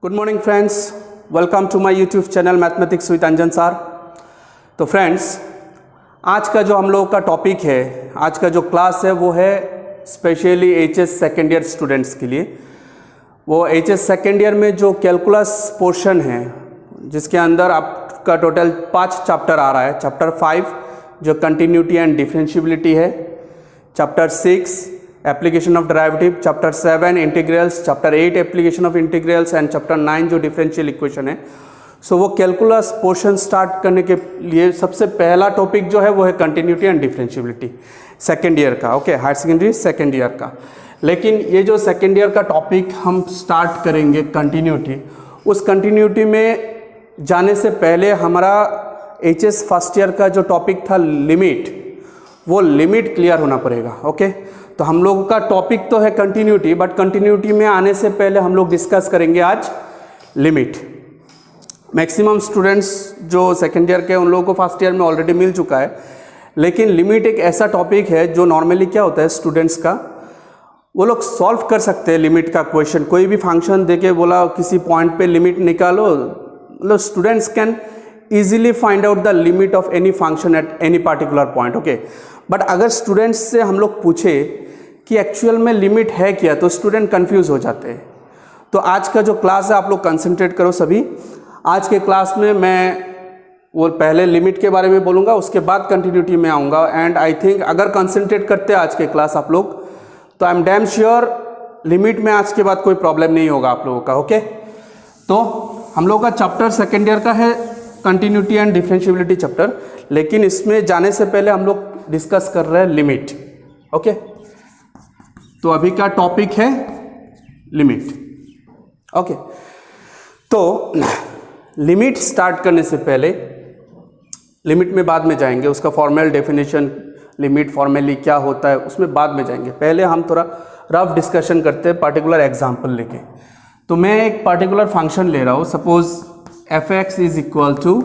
Good morning friends, welcome to my YouTube channel mathematics with Anjan sir. तो friends, आज का जो हम लोगों का टॉपिक है, आज का जो क्लास है वो है specially HS second year students के लिए। वो एचएस सेकेंड ईयर में जो कैलकुलस पोर्शन है जिसके अंदर आपका टोटल 5 चैप्टर आ रहा है। चैप्टर 5 जो कंटिन्यूटी एंड डिफरेंशियबिलिटी है, chapter 6 application of derivative, chapter 7 integrals, chapter 8 application of integrals and chapter 9 जो डिफरेंशियल इक्वेशन है। सो वो कैलकुलस पोर्शन स्टार्ट करने के लिए सबसे पहला टॉपिक जो है वो है continuity and differentiability second year का। Okay, higher secondary second year का। लेकिन ये जो सेकेंड ईयर का टॉपिक हम स्टार्ट करेंगे कंटिन्यूटी, उस कंटिन्यूटी में जाने से पहले हमारा एचएस फर्स्ट ईयर का जो टॉपिक था लिमिट, वो लिमिट क्लियर होना पड़ेगा। ओके, तो हम लोगों का टॉपिक तो है कंटिन्यूटी, बट कंटिन्यूटी में आने से पहले हम लोग डिस्कस करेंगे आज लिमिट। मैक्सिमम स्टूडेंट्स जो सेकेंड ईयर के उन लोगों को फर्स्ट ईयर में ऑलरेडी मिल चुका है, लेकिन लिमिट एक ऐसा टॉपिक है जो नॉर्मली क्या होता है स्टूडेंट्स का, वो लोग सॉल्व कर सकते हैं लिमिट का क्वेश्चन। कोई भी फंक्शन देके बोला किसी पॉइंट पे लिमिट निकालो, मतलब students can easily find out the limit of any function at any particular point। Okay, but अगर स्टूडेंट्स से हम लोग पूछे कि एक्चुअल में लिमिट है क्या, तो स्टूडेंट कंफ्यूज हो जाते हैं। तो आज का जो क्लास है आप लोग कंसंट्रेट करो सभी। आज के क्लास में मैं वो पहले लिमिट के बारे में बोलूँगा, उसके बाद कंटिन्यूटी में आऊँगा। एंड आई थिंक अगर कंसंट्रेट करते हैं आज के क्लास आप लोग, तो I am damn sure limit में आज के बाद कोई प्रॉब्लम नहीं होगा आप लोगों का। ओके, तो हम लोग का चैप्टर सेकेंड ईयर का है कंटिन्यूटी एंड डिफरेंशियबिलिटी चैप्टर, लेकिन इसमें जाने से पहले हम लोग डिस्कस कर रहे हैं लिमिट। ओके, तो अभी का टॉपिक है लिमिट। ओके, तो लिमिट स्टार्ट करने से पहले, लिमिट में बाद में जाएंगे, उसका फॉर्मल डेफिनेशन लिमिट फॉर्मली क्या होता है उसमें बाद में जाएंगे। पहले हम थोड़ा रफ डिस्कशन करते हैं पर्टिकुलर एग्जाम्पल लेके। तो मैं एक पर्टिकुलर फंक्शन ले रहा हूँ, suppose f(x) is equal to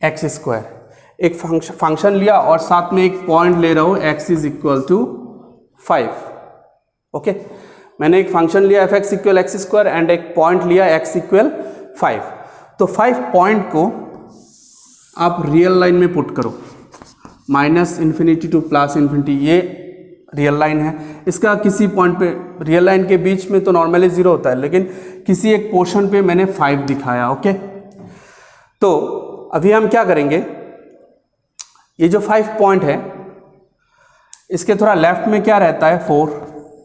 X square. एक फंक्शन लिया और साथ में एक पॉइंट ले रहा हूँ x is equal to 5। Okay, मैंने एक फंक्शन लिया f(x) equal x square and एक पॉइंट लिया x इक्वल 5। तो 5 पॉइंट को आप रियल लाइन में पुट करो, -∞ टू +∞, ये रियल लाइन है। इसका किसी पॉइंट पे रियल लाइन के बीच में तो नॉर्मली 0 होता है, लेकिन किसी एक पोर्शन पे मैंने 5 दिखाया। ओके, तो अभी हम क्या करेंगे, ये जो 5 पॉइंट है इसके थोड़ा लेफ्ट में क्या रहता है 4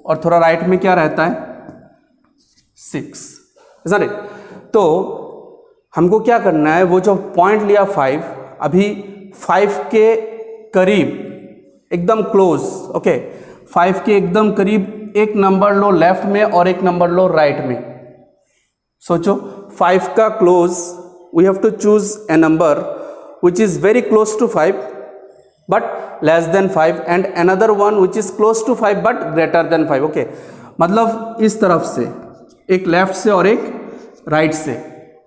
और थोड़ा राइट में क्या रहता है 6, इज़ इट? तो हमको क्या करना है, वो जो पॉइंट लिया 5, अभी 5 के करीब एकदम क्लोज, ओके, 5 के एकदम करीब एक नंबर लो लेफ्ट में और एक नंबर लो राइट में। सोचो 5 का close, we have to choose a number which is very close to 5 but less than 5 and another one which is close to 5 but greater than 5। Okay, मतलब इस तरफ से एक लेफ्ट से और एक राइट से।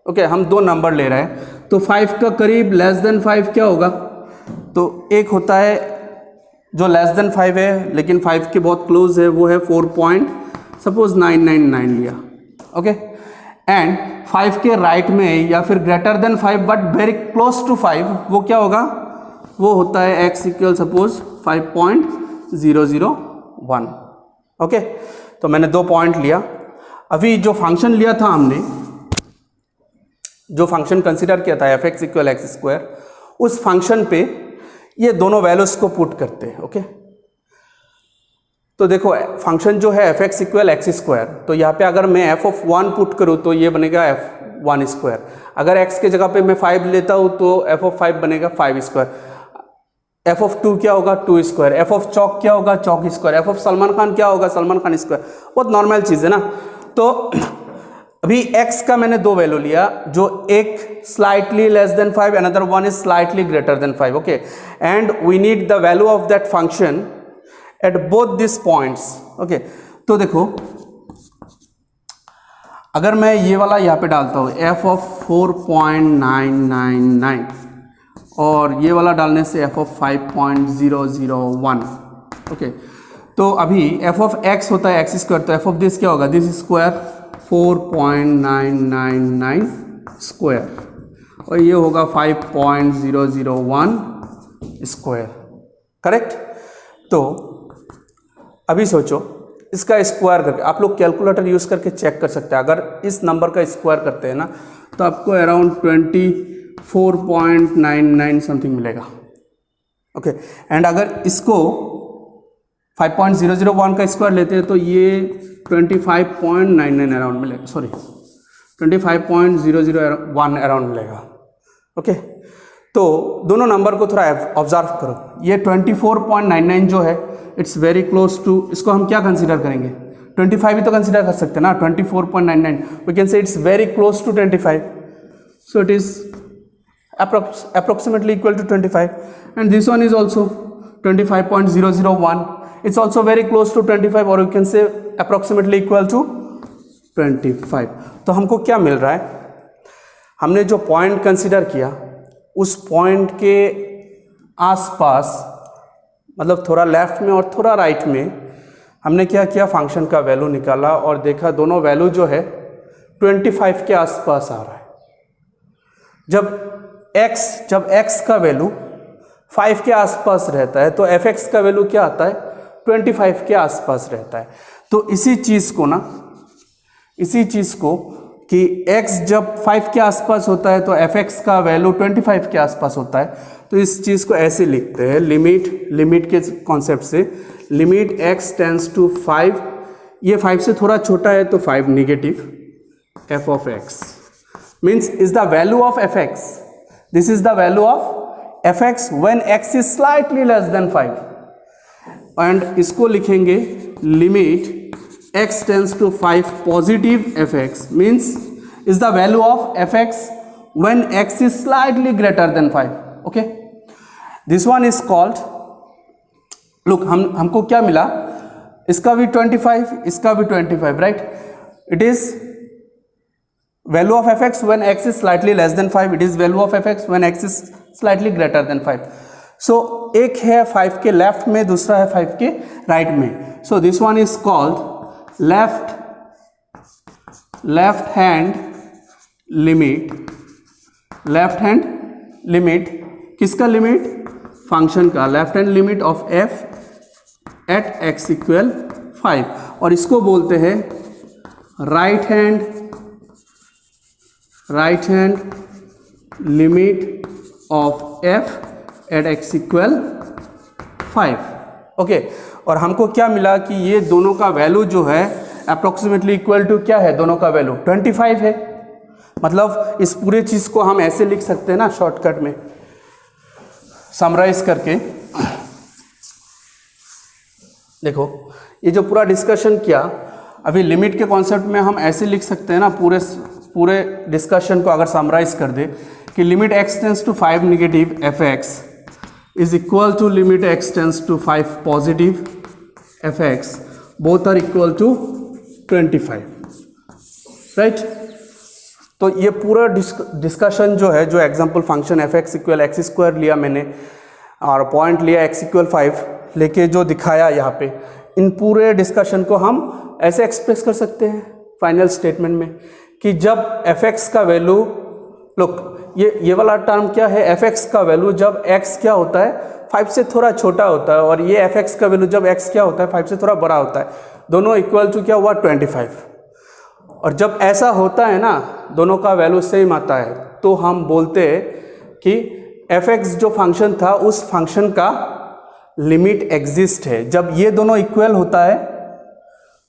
ओके, हम दो नंबर ले रहे हैं, तो 5 का करीब लेस देन 5 क्या होगा, तो एक होता है जो लेस देन 5 है लेकिन 5 के बहुत क्लोज है, वो है 4.999 लिया। ओके, एंड 5 के राइट में या फिर greater than 5 but very close to 5, वो क्या होगा, वो होता है x इक्वल सपोज 5.001। ओके, तो मैंने 2 पॉइंट लिया। अभी जो फंक्शन लिया था हमने, जो फंक्शन कंसिडर किया था f(x) इक्वल एक्स स्क्वायर, उस फंक्शन पे ये दोनों वैल्यूज को पुट करते हैं। ओके, तो देखो फंक्शन जो है f(x) इक्वल एक्स स्क्वायर, तो यहाँ पे अगर मैं f(1) पुट करूँ तो ये बनेगा f(1) स्क्वायर। अगर x के जगह पे मैं 5 लेता हूँ तो f(5) बनेगा 5 स्क्वायर। f(2) क्या होगा 2 स्क्वायर। f(चौक) क्या होगा चौक स्क्वायर। f(सलमान खान) क्या होगा सलमान खान स्क्वायर। बहुत नॉर्मल चीज़ है ना। तो अभी x का मैंने 2 वैल्यू लिया, जो एक slightly less than 5, another one is slightly greater than 5। Okay, and we need the value of that function at both this points. Okay, तो देखो अगर मैं ये वाला यहाँ पे डालता हूँ f(4.999) और ये वाला डालने से f(5.001). ओके, तो अभी f(x) होता है एक्स स्क्वायर, तो f(this) क्या होगा दिस स्क्वायर 4.999 स्क्वायर और ये होगा 5.001 स्क्वायर, करेक्ट। तो अभी सोचो इसका स्क्वायर करके, आप लोग कैलकुलेटर यूज़ करके चेक कर सकते हैं। अगर इस नंबर का स्क्वायर करते हैं ना तो आपको अराउंड 24.99 समथिंग मिलेगा, ओके। एंड अगर इसको 5.001 का स्क्वायर लेते हैं तो ये 25.99 अराउंड मिलेगा, सॉरी 25.001 अराउंड मिलेगा, ओके। तो दोनों नंबर को थोड़ा ऑब्जर्व करो। ये 24.99 जो है इट्स वेरी क्लोज टू, इसको हम क्या कंसीडर करेंगे, 25 ही तो कंसीडर कर सकते हैं ना। 24.99 we can say it's very close to 25, so it is approximately equal to 25, and this one is also 25.001, it's also very close to 25, or you can say approximately equal to 25। तो हमको क्या मिल रहा है, हमने जो पॉइंट कंसीडर किया उस point के आसपास, मतलब थोड़ा लेफ्ट में और थोड़ा राइट में हमने क्या किया, फंक्शन का वैल्यू निकाला और देखा दोनों वैल्यू जो है 25 के आसपास आ रहा है। जब x का वैल्यू 5 के आसपास रहता है तो fx का वैल्यू क्या आता है, 25 के आसपास रहता है। तो इसी चीज़ को कि x जब 5 के आसपास होता है तो fx का वैल्यू 25 के आसपास होता है, तो इस चीज़ को ऐसे लिखते हैं, लिमिट के कॉन्सेप्ट से, लिमिट x टेंड्स टू 5, ये 5 से थोड़ा छोटा है तो 5 negative f of x means is the value of fx, this is the value of fx when x is slightly less than 5, and इसको लिखेंगे limit x tends to 5 positive fx means is the value of fx when x is slightly greater than 5, okay. This one is called, look हमको क्या मिला, इसका भी 25, इसका भी 25, right. It is value of fx when x is slightly less than 5, it is value of fx when x is slightly greater than 5। so एक है 5 के लेफ्ट में, दूसरा है 5 के राइट में। so this one is called left hand limit, किसका limit, function का, left hand limit of f at x equal 5, और इसको बोलते हैं right hand limit of f at x equal 5, okay. और हमको क्या मिला कि ये दोनों का वैल्यू जो है अप्रोक्सीमेटली इक्वल टू क्या है, दोनों का वैल्यू 25 है। मतलब इस पूरे चीज़ को हम ऐसे लिख सकते हैं ना, शॉर्टकट में समराइज करके। देखो ये जो पूरा डिस्कशन किया अभी लिमिट के कॉन्सेप्ट में हम ऐसे लिख सकते हैं ना, पूरे डिस्कशन को अगर समराइज कर दे कि limit x tends to 5 negative fx is equal to limit x tends to 5 positive fx, both are equal to 25, right. तो ये पूरा डिस्कशन जो है, जो example function fx equal x square लिया मैंने और पॉइंट लिया x इक्वल 5 लेके जो दिखाया यहाँ पे, इन पूरे डिस्कशन को हम ऐसे एक्सप्रेस कर सकते हैं फाइनल स्टेटमेंट में कि जब fx का वैल्यू, लुक ये वाला टर्म क्या है, fx का वैल्यू जब x क्या होता है 5 से थोड़ा छोटा होता है, और ये fx का वैल्यू जब x क्या होता है 5 से थोड़ा बड़ा होता है, दोनों इक्वल टू क्या हुआ 25। और जब ऐसा होता है ना, दोनों का वैल्यू सेम आता है, तो हम बोलते हैं कि fx जो फंक्शन था उस फंक्शन का लिमिट एग्जिस्ट है। जब ये दोनों इक्वल होता है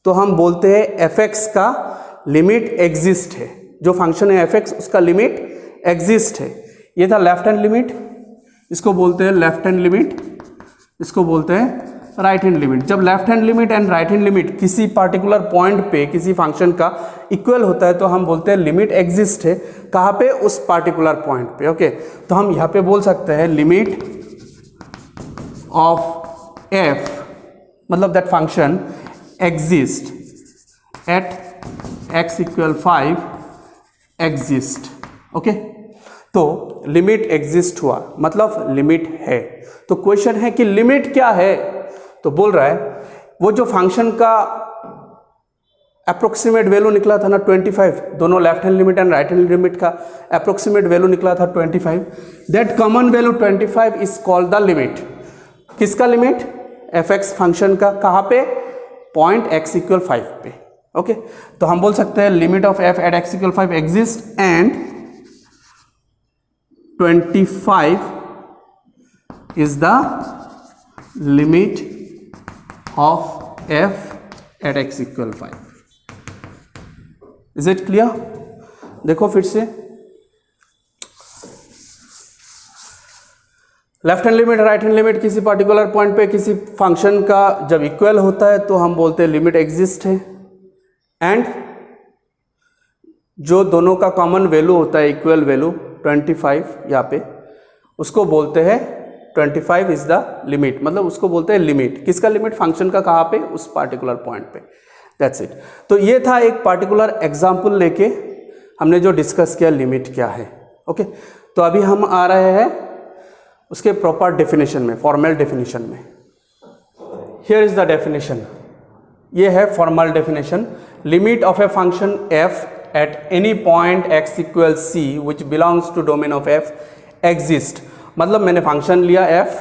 तो हम बोलते हैं fx का लिमिट एग्जिस्ट है, जो फंक्शन है fx उसका लिमिट एग्जिस्ट है। ये था लेफ्ट हैंड लिमिट, इसको बोलते हैं लेफ्ट हैंड लिमिट, इसको बोलते हैं राइट हैंड लिमिट। जब left hand limit and right hand limit किसी पार्टिकुलर पॉइंट पे किसी फंक्शन का इक्वल होता है तो हम बोलते हैं लिमिट एग्जिस्ट है। कहाँ पे, उस पार्टिकुलर पॉइंट पे, ओके। तो हम यहाँ पे बोल सकते हैं लिमिट ऑफ f, मतलब that function exist at x equal 5 exist, okay. तो लिमिट एग्जिस्ट हुआ मतलब लिमिट है। तो क्वेश्चन है कि लिमिट क्या है, तो बोल रहा है वो जो फंक्शन का अप्रोक्सीमेट वैल्यू निकला था ना 25, दोनों left hand limit and right hand limit का अप्रोक्सीमेट वैल्यू निकला था 25. That common value 25 is called the limit. किसका लिमिट? एफ एक्स फंक्शन का. कहाँ पे? पॉइंट x इक्वल 5 पे. ओके तो हम बोल सकते हैं limit of f at x equal 5 exist and 25 is the limit of f at x equal 5. Is it clear? देखो फिर से left hand limit right hand limit किसी पर्टिकुलर पॉइंट पे किसी फंक्शन का जब इक्वल होता है तो हम बोलते हैं लिमिट एग्जिस्ट है. एंड जो दोनों का कॉमन वैल्यू होता है इक्वल वैल्यू 25 यहाँ पे, उसको बोलते हैं 25 इज द लिमिट. मतलब उसको बोलते हैं लिमिट. किसका लिमिट? फंक्शन का. कहाँ पे? उस पार्टिकुलर पॉइंट पे. That's it. तो ये था एक पार्टिकुलर एग्जाम्पल लेके हमने जो डिस्कस किया लिमिट क्या है. ओके तो अभी हम आ रहे हैं उसके प्रॉपर डेफिनेशन में, फॉर्मल डेफिनेशन में. Here is the definition. ये है formal definition. Limit of a function F at any point x equals c which belongs to domain of f exist. मतलब मैंने फंक्शन लिया f,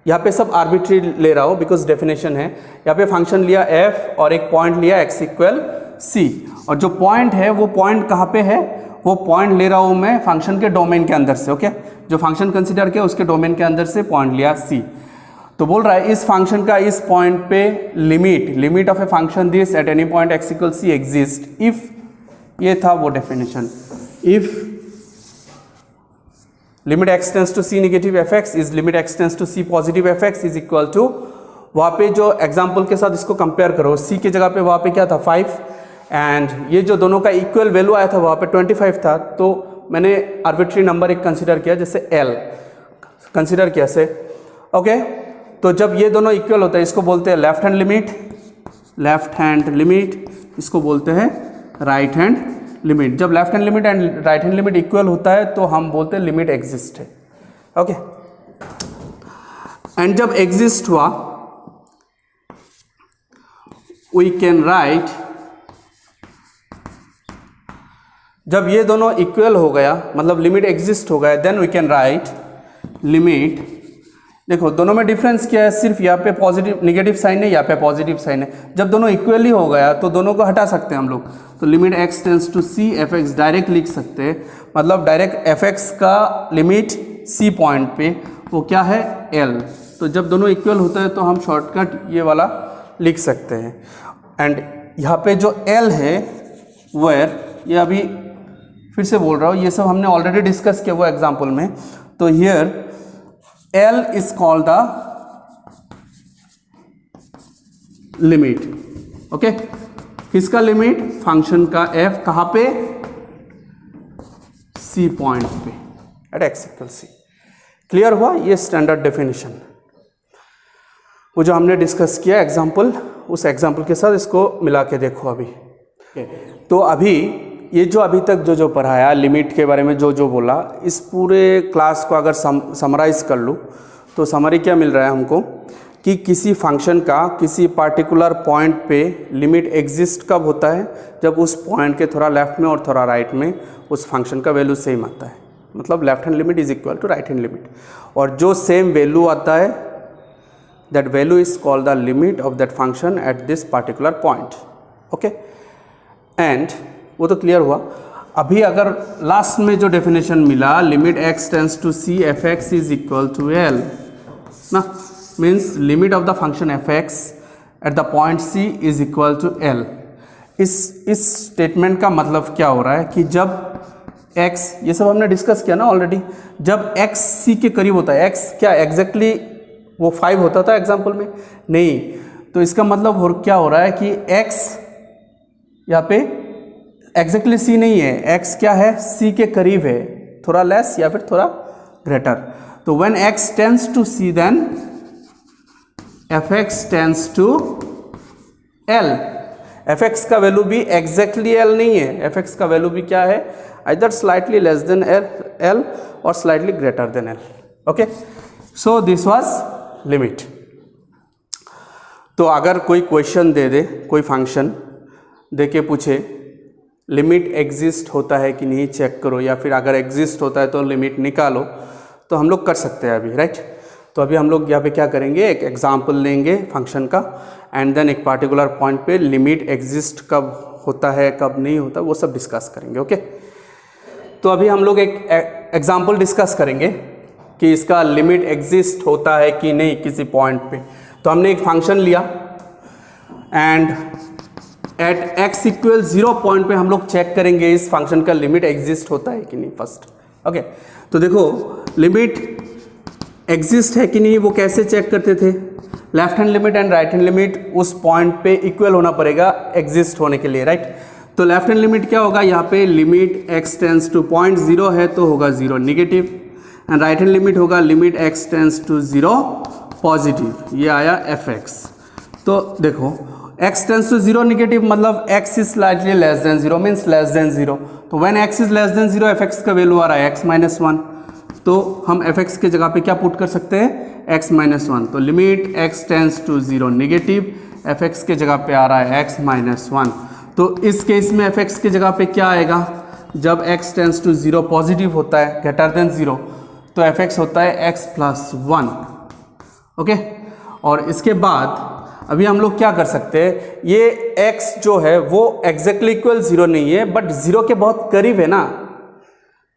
यहाँ पे सब आर्बिट्री ले रहा हूँ बिकॉज डेफिनेशन है. यहाँ पे फंक्शन लिया f और एक पॉइंट लिया x इक्वल c, और जो पॉइंट है वो पॉइंट कहाँ पे है? वो पॉइंट ले रहा हूँ मैं फंक्शन के डोमेन के अंदर से. ओके जो फंक्शन कंसिडर किया उसके डोमेन के अंदर से पॉइंट लिया c. तो बोल रहा है इस फंक्शन का इस पॉइंट पे limit of a function this at any point x equal c exist if, ये था वो definition, if limit x tends to c negative f x is limit x tends to c positive f x is equal to, वहाँ पे जो example के साथ इसको compare करो, c की जगह पे वहाँ पे क्या था 5 एंड ये जो दोनों का इक्वल वैल्यू आया था वहाँ पे 25 था. तो मैंने आर्बिट्री नंबर एक कंसिडर किया जैसे l कंसिडर किया से. ओके तो जब ये दोनों इक्वल होता है इसको बोलते हैं लेफ्ट हैंड लिमिट, इसको बोलते हैं राइट हैंड लिमिट. जब left hand limit and right hand limit equal होता है तो हम बोलते हैं लिमिट एग्जिस्ट है. ओके एंड जब एग्जिस्ट हुआ वी कैन राइट, जब ये दोनों इक्वल हो गया मतलब लिमिट एग्जिस्ट हो गया, then we can write limit. देखो दोनों में डिफरेंस क्या है? सिर्फ यहाँ पे पॉजिटिव नेगेटिव साइन है, यहाँ पे पॉजिटिव साइन है. जब दोनों इक्वली हो गया तो दोनों को हटा सकते हैं हम लोग. तो limit x tends to c f x direct लिख सकते हैं. मतलब डायरेक्ट एफ एक्स का लिमिट c पॉइंट पे वो क्या है? l. तो जब दोनों इक्वल होता है तो हम शॉर्टकट ये वाला लिख सकते हैं. एंड यहाँ पे जो l है वेयर, ये अभी फिर से बोल रहा हूँ, ये सब हमने ऑलरेडी डिस्कस किया वो एग्जाम्पल में. तो here L is called the limit. Okay किसका लिमिट? फंक्शन का f. कहाँ पे? c पॉइंट पे at x equal c. Clear हुआ? ये स्टैंडर्ड डेफिनेशन वो जो हमने डिस्कस किया एग्जाम्पल, उस एग्जाम्पल के साथ इसको मिला के देखो अभी. तो अभी ये जो अभी तक जो पढ़ाया लिमिट के बारे में जो बोला, इस पूरे क्लास को अगर समराइज़ कर लूँ तो समरी क्या मिल रहा है हमको कि किसी फंक्शन का किसी पार्टिकुलर पॉइंट पे लिमिट एग्जिस्ट कब होता है? जब उस पॉइंट के थोड़ा लेफ्ट में और थोड़ा राइट में उस फंक्शन का वैल्यू सेम आता है. मतलब left hand limit is equal to right hand limit, और जो सेम वैल्यू आता है that value is called the limit of that function at this particular point. Okay and वो तो क्लियर हुआ. अभी अगर लास्ट में जो डेफिनेशन मिला limit x tends to c f x is equal to l ना, means limit of the function f x at the point c is equal to l. इस स्टेटमेंट का मतलब क्या हो रहा है कि जब x, ये सब हमने डिस्कस किया ना ऑलरेडी, जब x c के करीब होता है, x क्या एग्जैक्टली वो 5 होता था एग्जाम्पल में? नहीं. तो इसका मतलब क्या हो रहा है कि x यहाँ पे एग्जैक्टली c नहीं है, x क्या है? c के करीब है, थोड़ा लेस या फिर थोड़ा ग्रेटर. तो when x tends to c then fx tends to l. fx का वैल्यू भी एग्जैक्टली l नहीं है, fx का वैल्यू भी क्या है? Either slightly less than l और slightly greater than l. Okay so this was limit. तो अगर कोई क्वेश्चन दे दे कोई फंक्शन दे के पूछे लिमिट एग्जिस्ट होता है कि नहीं चेक करो, या फिर अगर एग्जिस्ट होता है तो लिमिट निकालो, तो हम लोग कर सकते हैं अभी, राइट। तो अभी हम लोग यहाँ पे क्या करेंगे, एक एग्जाम्पल लेंगे फंक्शन का, एंड देन एक पार्टिकुलर पॉइंट पे लिमिट एग्जिस्ट कब होता है कब नहीं होता वो सब डिस्कस करेंगे, ओके। तो अभी हम लोग एक एग्जाम्पल डिस्कस करेंगे कि इसका लिमिट एग्जिस्ट होता है कि नहीं किसी पॉइंट पे। तो हमने एक फंक्शन लिया and at x equal 0 point पे हम लोग चेक करेंगे इस फंक्शन का लिमिट एग्जिस्ट होता है कि नहीं फर्स्ट, ओके। तो देखो लिमिट एग्जिस्ट है कि नहीं वो कैसे चेक करते थे, left hand limit and right hand limit उस पॉइंट पे इक्वल होना पड़ेगा एग्जिस्ट होने के लिए, राइट। तो लेफ्ट हैंड लिमिट क्या होगा, यहाँ पे limit x tends to point 0 है तो होगा 0 negative, and right hand limit होगा limit x tends to 0 positive, ये आया fx। तो देखो x टेंस टू 0 नेगेटिव मतलब x is slightly less than 0 means less than 0। तो when x is less than 0 fx का वैल्यू आ रहा है x माइनस 1, तो हम fx के जगह पे क्या पुट कर सकते हैं x माइनस 1। तो limit x tends to 0 negative, fx के जगह पे आ रहा है x माइनस 1। तो इस केस में fx के जगह पे क्या आएगा, जब x टेंस टू 0 पॉजिटिव होता है ग्रेटर देन 0 तो fx होता है x प्लस 1, ओके। और इसके बाद अभी हम लोग क्या कर सकते हैं, ये x जो है वो एग्जैक्टली इक्वल 0 नहीं है बट 0 के बहुत करीब है ना,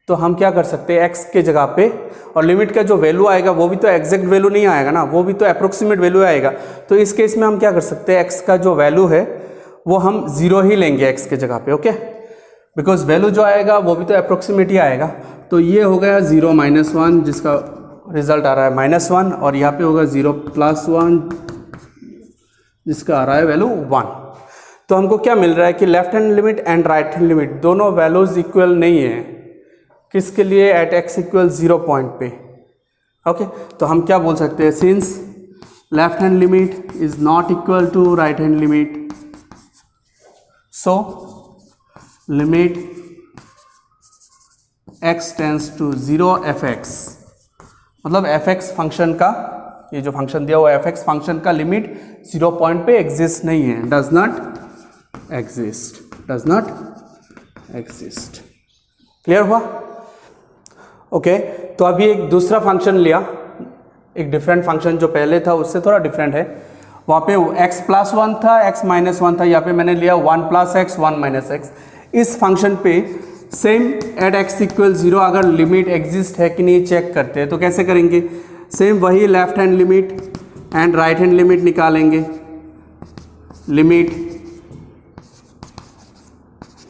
तो हम क्या कर सकते हैं x के जगह पे, और लिमिट का जो वैल्यू आएगा वो भी तो एग्जैक्ट वैल्यू नहीं आएगा ना, वो भी तो अप्रोक्सीमेट वैल्यू आएगा। तो इस केस में हम क्या कर सकते हैं, x का जो वैल्यू है वो हम 0 ही लेंगे x के जगह पे, ओके, बिकॉज वैल्यू जो आएगा वो भी तो अप्रोक्सीमेट ही आएगा। तो ये हो गया 0 माइनस 1 जिसका रिजल्ट आ रहा है माइनस 1, और यहाँ पे होगा 0 प्लस 1 जिसका आ रहा है वैल्यू 1। तो हमको क्या मिल रहा है कि left hand limit and right hand limit दोनों वैल्यूज इक्वल नहीं है, किसके लिए, एट x इक्वल 0 पॉइंट पे, ओके। तो हम क्या बोल सकते हैं, since left hand limit is not equal to right hand limit, so limit x tends to 0 fx, मतलब fx फंक्शन का, ये जो फंक्शन दिया हुआ है fx फंक्शन का लिमिट 0 पॉइंट पे एग्जिस्ट नहीं है, डज नॉट एग्जिस्ट, क्लियर हुआ, ओके। तो अभी एक दूसरा फंक्शन लिया, एक डिफरेंट फंक्शन जो पहले था उससे थोड़ा डिफरेंट है, वहाँ पे x प्लस 1 था x माइनस 1 था, यहाँ पे मैंने लिया 1 प्लस x 1 माइनस x। इस फंक्शन पे सेम एट x इक्वल 0 अगर लिमिट एग्जिस्ट है कि नहीं चेक करते हैं, तो कैसे करेंगे, सेम वही left hand limit and right hand limit निकालेंगे। लिमिट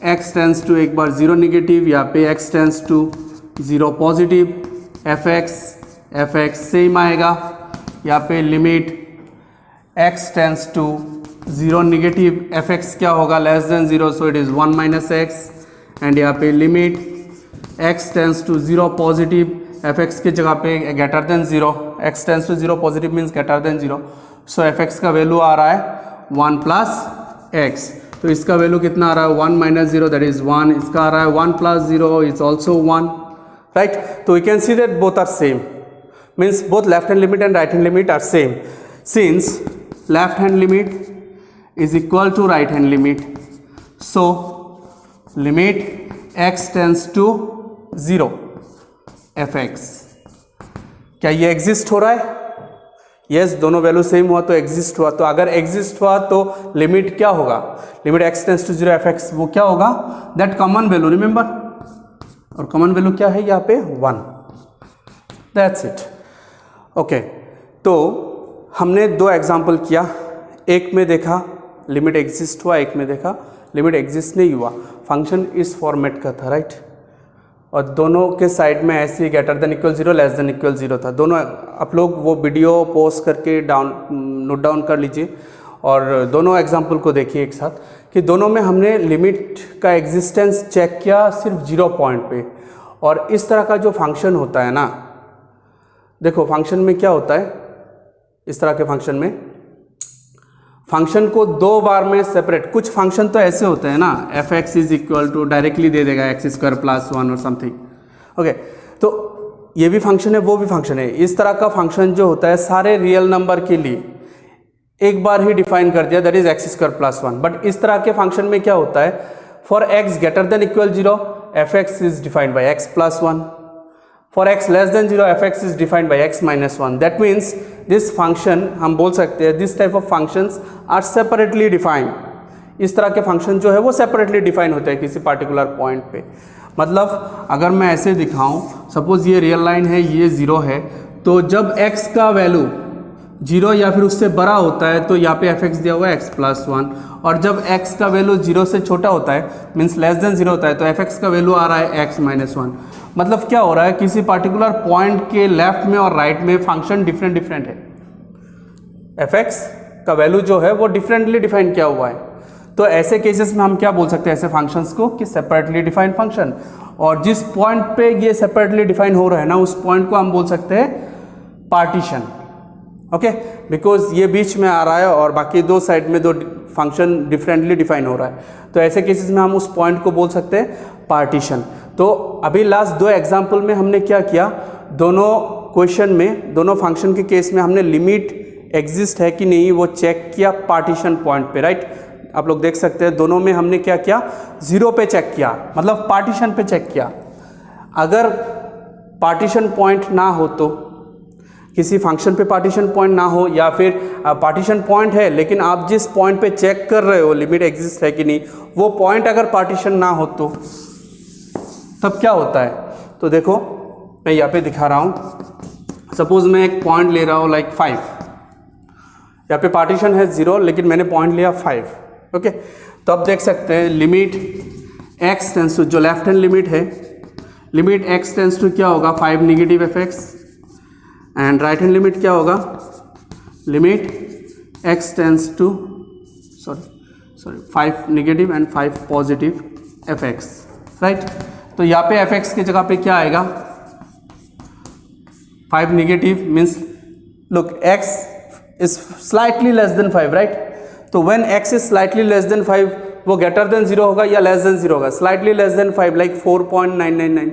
x टेंस टू एक बार 0 नेगेटिव, यहाँ पे x tends to 0 positive, fx same आएगा, यहाँ पे limit x tends to 0 negative, fx क्या होगा, less than 0, so it is 1 minus x, and यहाँ पे limit x tends to 0 positive, fx के जगह पे greater than 0, x tends to 0 positive means greater than 0, so fx का value आ रहा है 1 प्लस x। तो इसका वैल्यू कितना आ रहा है, 1 माइनस 0 दैट इज 1, इसका आ रहा है 1 प्लस 0 इज ऑल्सो 1, राइट। तो we can see that both are same, means both left hand limit and right hand limit are same, since left hand limit is equal to right hand limit, so limit x tends to 0 fx, क्या ये exist हो रहा है, yes, दोनों value same हुआ तो exist हुआ। तो अगर एग्जिस्ट हुआ तो लिमिट क्या होगा, limit x tends to 0 fx, वो क्या होगा, दैट कॉमन वैल्यू, रिमेंबर, और कॉमन वैल्यू क्या है यहाँ पे 1, दैट्स इट, ओके। तो हमने दो एग्जाम्पल किया, एक में देखा लिमिट एग्जिस्ट हुआ, एक में देखा लिमिट एग्जिस्ट नहीं हुआ, फंक्शन इस फॉर्मेट का था, राइट, और दोनों के साइड में ऐसे greater than equal 0 less than equal 0 था। दोनों आप लोग वो वीडियो पॉज करके नोट डाउन कर लीजिए और दोनों एग्जाम्पल को देखिए एक साथ, कि दोनों में हमने लिमिट का एग्जिस्टेंस चेक किया सिर्फ 0 पॉइंट पे। और इस तरह का जो फंक्शन होता है ना, देखो फंक्शन में क्या होता है, इस तरह के फंक्शन में फंक्शन को दो बार में सेपरेट, कुछ फंक्शन तो ऐसे होते हैं ना, f x is equal to directly दे देगा एक्स स्क्वायर प्लस 1 और समथिंग, ओके। तो ये भी फंक्शन है, वो भी फंक्शन है। इस तरह का फंक्शन जो होता है सारे रियल नंबर के लिए एक बार ही डिफाइन कर दिया, that is x square plus 1। But इस तरह के फंक्शन में क्या होता है, for x greater than equal 0 f x is defined by x plus 1, for x less than 0 f x is defined by x minus 1। That means this function, हम बोल सकते हैं this type of functions are separately defined. इस तरह के function जो है वो सेपरेटली डिफाइन होते हैं किसी पार्टिकुलर पॉइंट पे। मतलब अगर मैं ऐसे दिखाऊं, सपोज ये रियल लाइन है, ये 0 है, तो जब x का वैल्यू 0 या फिर उससे बड़ा होता है तो यहाँ पे एफ एक्स दिया हुआ है x प्लस 1, और जब x का वैल्यू 0 से छोटा होता है मीन्स लेस देन 0 होता है तो एफ एक्स का वैल्यू आ रहा है x माइनस 1। मतलब क्या हो रहा है, किसी पार्टिकुलर पॉइंट के लेफ्ट में और राइट में फंक्शन डिफरेंट है, एफ एक्स का वैल्यू जो है वो डिफरेंटली डिफाइन किया हुआ है। तो ऐसे केसेस में हम क्या बोल सकते हैं ऐसे फंक्शंस को कि सेपरेटली डिफाइंड फंक्शन, और जिस पॉइंट पे ये सेपरेटली डिफाइन हो रहा है ना उस पॉइंट को हम बोल सकते हैं पार्टीशन। ओके, बिकॉज ये बीच में आ रहा है और बाकी दो साइड में दो फंक्शन डिफरेंटली डिफाइन हो रहा है, तो ऐसे केसेस में हम उस पॉइंट को बोल सकते हैं पार्टीशन। तो अभी लास्ट दो एग्जाम्पल में हमने क्या किया, दोनों क्वेश्चन में, दोनों फंक्शन के केस में हमने लिमिट एग्जिस्ट है कि नहीं वो चेक किया पार्टीशन पॉइंट पे, राइट। आप लोग देख सकते हैं दोनों में हमने क्या किया, 0 पे चेक किया, मतलब पार्टीशन पे चेक किया। अगर पार्टीशन पॉइंट ना हो तो, किसी फंक्शन पे पार्टीशन पॉइंट ना हो, या फिर पार्टीशन पॉइंट है लेकिन आप जिस पॉइंट पे चेक कर रहे हो लिमिट एग्जिस्ट है कि नहीं, वो पॉइंट अगर पार्टीशन ना हो तो तब क्या होता है। तो देखो मैं यहाँ पे दिखा रहा हूँ, सपोज मैं एक पॉइंट ले रहा हूँ लाइक 5, यहाँ पे पार्टीशन है 0 लेकिन मैंने पॉइंट लिया 5। ओके, तो अब देख सकते हैं लिमिट x टेंस टू, जो लेफ्ट हैंड लिमिट है, लिमिट x टेंस टू क्या होगा 5 negative f x, and right hand limit क्या होगा, limit x tends to 5 negative and 5 positive f x, right. तो यहाँ पे एफ एक्स की जगह पे क्या आएगा, 5 negative means look x is slightly less than 5, right। तो when x is slightly less than 5 वो greater than 0 होगा या less than 0 होगा, slightly less than 5 like 4.999,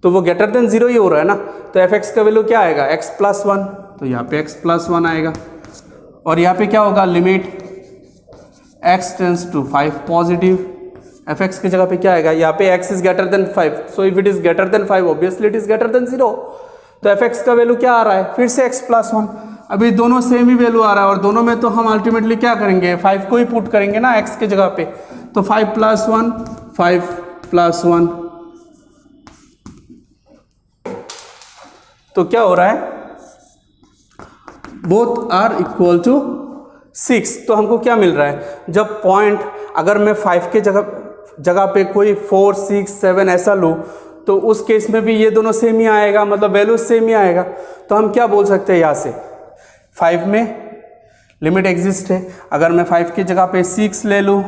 तो वो greater than 0 ही हो रहा है ना, तो fx का वैल्यू क्या आएगा x प्लस 1, तो यहाँ पे x प्लस 1 आएगा, और यहाँ पे क्या होगा limit x tends to 5 positive, fx की जगह पे क्या आएगा, यहाँ पे x is greater than 5, so if it is greater than 5 obviously it is greater than 0, तो fx का वैल्यू क्या आ रहा है, फिर से x प्लस 1। अभी दोनों सेम ही वैल्यू आ रहा है और दोनों में तो हम अल्टीमेटली क्या करेंगे, 5 को ही पुट करेंगे ना x के जगह पे, तो 5 प्लस 1 5 प्लस 1, तो क्या हो रहा है, बोथ आर इक्वल टू 6। तो हमको क्या मिल रहा है, जब पॉइंट अगर मैं 5 के जगह पे कोई 4 6 7 ऐसा लूँ तो उस केस में भी ये दोनों सेम ही आएगा, मतलब वैल्यू सेम ही आएगा। तो हम क्या बोल सकते हैं, यहाँ से 5 में लिमिट एग्जिस्ट है, अगर मैं 5 की जगह पे 6 ले लूँ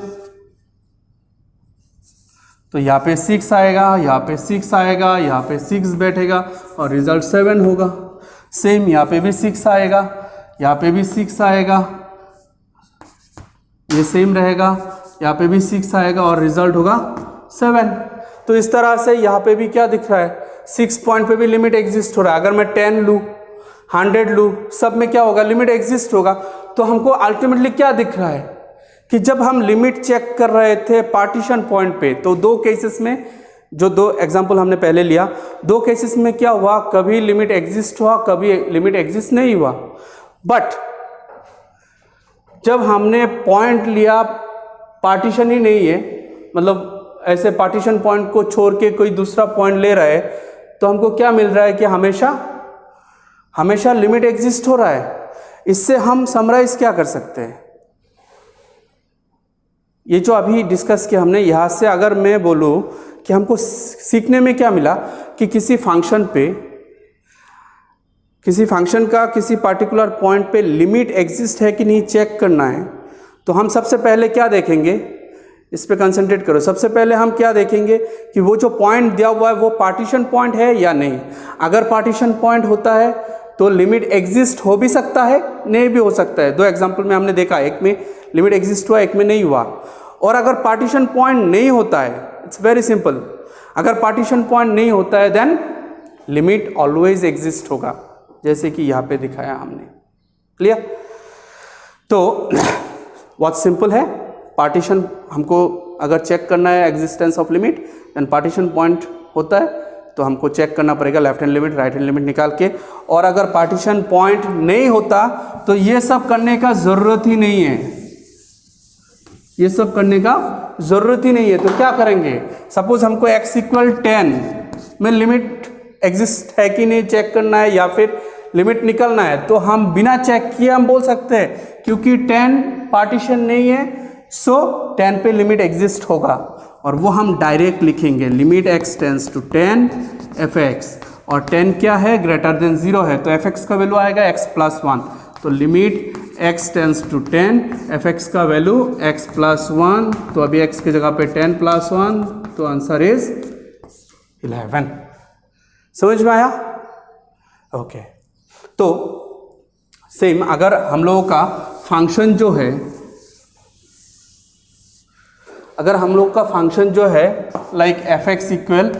तो यहाँ पे 6 आएगा, यहाँ पे 6 आएगा, यहाँ पे 6 बैठेगा और रिजल्ट 7 होगा। सेम यहाँ पे भी 6 आएगा, यहाँ पे भी 6 आएगा, ये सेम रहेगा, यहाँ पे भी 6 आएगा और रिजल्ट होगा 7। तो इस तरह से यहाँ पे भी क्या दिख रहा है, 6 पॉइंट पे भी लिमिट एग्जिस्ट हो रहा है। अगर मैं 10 लूँ 100 लूँ, सब में क्या होगा, लिमिट एग्जिस्ट होगा। तो हमको अल्टीमेटली क्या दिख रहा है कि जब हम लिमिट चेक कर रहे थे पार्टीशन पॉइंट पे, तो दो केसेस में, जो दो एग्जांपल हमने पहले लिया, दो केसेस में क्या हुआ, कभी लिमिट एग्जिस्ट हुआ, कभी लिमिट एग्जिस्ट नहीं हुआ। बट जब हमने पॉइंट लिया पार्टीशन ही नहीं है, मतलब ऐसे पार्टीशन पॉइंट को छोड़ के कोई दूसरा पॉइंट ले रहा है, तो हमको क्या मिल रहा है कि हमेशा लिमिट एग्जिस्ट हो रहा है। इससे हम समराइज क्या कर सकते हैं, ये जो अभी डिस्कस किया हमने, यहाँ से अगर मैं बोलूँ कि हमको सीखने में क्या मिला कि किसी फंक्शन का किसी पार्टिकुलर पॉइंट पे लिमिट एग्जिस्ट है कि नहीं चेक करना है, तो हम सबसे पहले क्या देखेंगे, इस पे कंसंट्रेट करो। सबसे पहले हम क्या देखेंगे कि वो जो पॉइंट दिया हुआ है वो पार्टीशन पॉइंट है या नहीं। अगर पार्टीशन पॉइंट होता है तो लिमिट एग्जिस्ट हो भी सकता है, नहीं भी हो सकता है। दो एग्जांपल में हमने देखा, एक में लिमिट एग्जिस्ट हुआ, एक में नहीं हुआ। और अगर पार्टीशन पॉइंट नहीं होता है, इट्स वेरी सिंपल, अगर पार्टीशन पॉइंट नहीं होता है देन लिमिट ऑलवेज एग्जिस्ट होगा, जैसे कि यहाँ पे दिखाया हमने। क्लियर? तो बहुत सिंपल है, पार्टीशन हमको अगर चेक करना है existence of limit, then partition point होता है, तो हमको चेक करना पड़ेगा left hand limit right hand limit निकाल के। और अगर पार्टीशन पॉइंट नहीं होता तो ये सब करने का ज़रूरत ही नहीं है, ये सब करने का ज़रूरत ही नहीं है। तो क्या करेंगे, सपोज हमको x इक्वल 10 में लिमिट एग्जिस्ट है कि नहीं चेक करना है, या फिर लिमिट निकलना है, तो हम बिना चेक किए हम बोल सकते हैं क्योंकि 10 पार्टीशन नहीं है, सो 10 पे लिमिट एग्जिस्ट होगा, और वो हम डायरेक्ट लिखेंगे limit x tends to 10 fx, और 10 क्या है, ग्रेटर देन 0 है, तो fx का वैल्यू आएगा x प्लस 1, तो limit x tends to 10 fx का वैल्यू x प्लस 1, तो अभी x की जगह पे 10 प्लस 1, तो आंसर इज 11। समझ में आया? ओके। तो सेम अगर हम लोगों का फंक्शन जो है, अगर हम लोग का फंक्शन जो है like fx equal